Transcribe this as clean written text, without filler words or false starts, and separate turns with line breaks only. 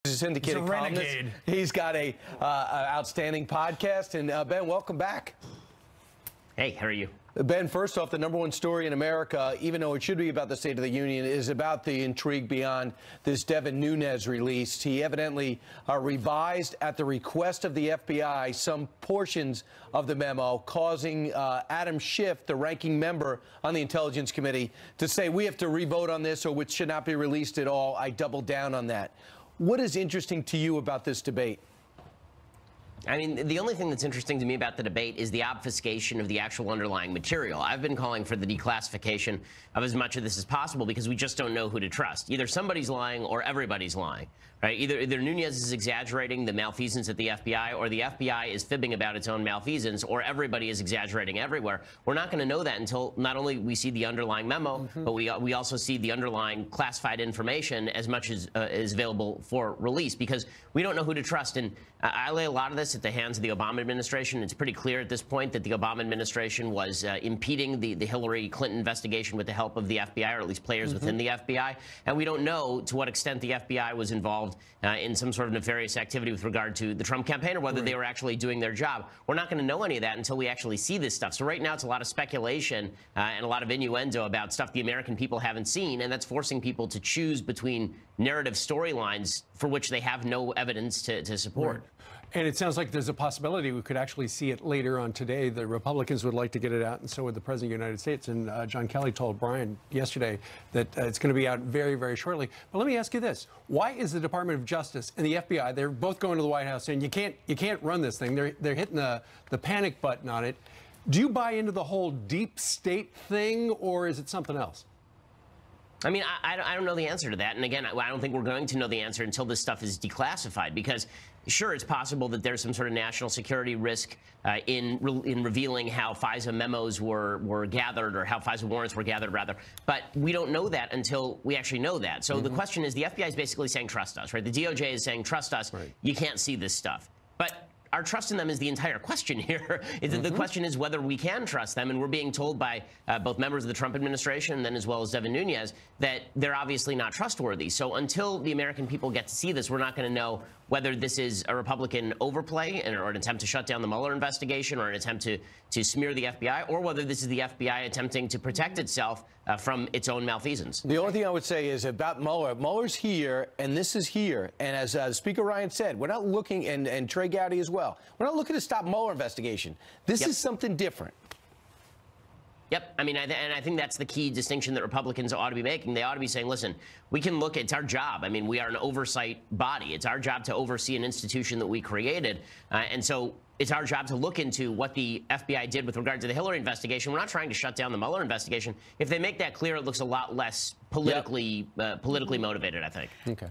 He's a syndicated columnist. He's got a outstanding podcast. And Ben, welcome back.
Hey, how are you?
Ben, first off, the #1 story in America, even though it should be about the State of the Union, is about the intrigue beyond this Devin Nunes release. He evidently revised at the request of the FBI some portions of the memo, causing Adam Schiff, the ranking member on the Intelligence Committee, to say we have to re-vote on this or it should not be released at all. I doubled down on that. What is interesting to you about this debate?
I mean, the only thing that's interesting to me about the debate is the obfuscation of the actual underlying material. I've been calling for the declassification of as much of this as possible because we just don't know who to trust. Either somebody's lying or everybody's lying, right? Either Nunes is exaggerating the malfeasance at the FBI or the FBI is fibbing about its own malfeasance or everybody is exaggerating everywhere. We're not going to know that until not only we see the underlying memo, but we also see the underlying classified information as much as is available for release because we don't know who to trust. And I lay a lot of this at the hands of the Obama administration. It's pretty clear at this point that the Obama administration was impeding the Hillary Clinton investigation with the help of the FBI, or at least players within the FBI. And we don't know to what extent the FBI was involved in some sort of nefarious activity with regard to the Trump campaign or whether they were actually doing their job. We're not going to know any of that until we actually see this stuff. So right now it's a lot of speculation and a lot of innuendo about stuff the American people haven't seen, and that's forcing people to choose between narrative storylines for which they have no evidence to support.
Right. And it sounds like there's a possibility we could actually see it later on today. The Republicans would like to get it out, and so would the President of the United States. And John Kelly told Brian yesterday that it's going to be out very, very shortly. But let me ask you this. Why is the Department of Justice and the FBI, they're both going to the White House saying you can't run this thing. They're hitting the panic button on it. Do you buy into the whole deep state thing, or is it something else?
I mean, I don't know the answer to that. And again, I don't think we're going to know the answer until this stuff is declassified, because sure, it's possible that there's some sort of national security risk in revealing how FISA memos were gathered, or how FISA warrants were gathered, rather. But we don't know that until we actually know that. So the question is, the FBI is basically saying, trust us, right? The DOJ is saying, trust us. Right. You can't see this stuff. But our trust in them is the entire question here. The question is whether we can trust them, and we're being told by both members of the Trump administration and then as well as Devin Nunes that they're obviously not trustworthy. So until the American people get to see this, we're not going to know whether this is a Republican overplay or an attempt to shut down the Mueller investigation or an attempt to smear the FBI, or whether this is the FBI attempting to protect itself from its own malfeasance.
The only thing I would say is about Mueller. Mueller's here, and this is here. And as Speaker Ryan said, we're not looking, and Trey Gowdy as well, we're not looking to stop Mueller investigation. This is something different.
Yep. I mean, and I think that's the key distinction that Republicans ought to be making. They ought to be saying, listen, we can look, it's our job. I mean, we are an oversight body. It's our job to oversee an institution that we created. And so it's our job to look into what the FBI did with regard to the Hillary investigation. We're not trying to shut down the Mueller investigation. If they make that clear, it looks a lot less politically motivated, I think.
Okay.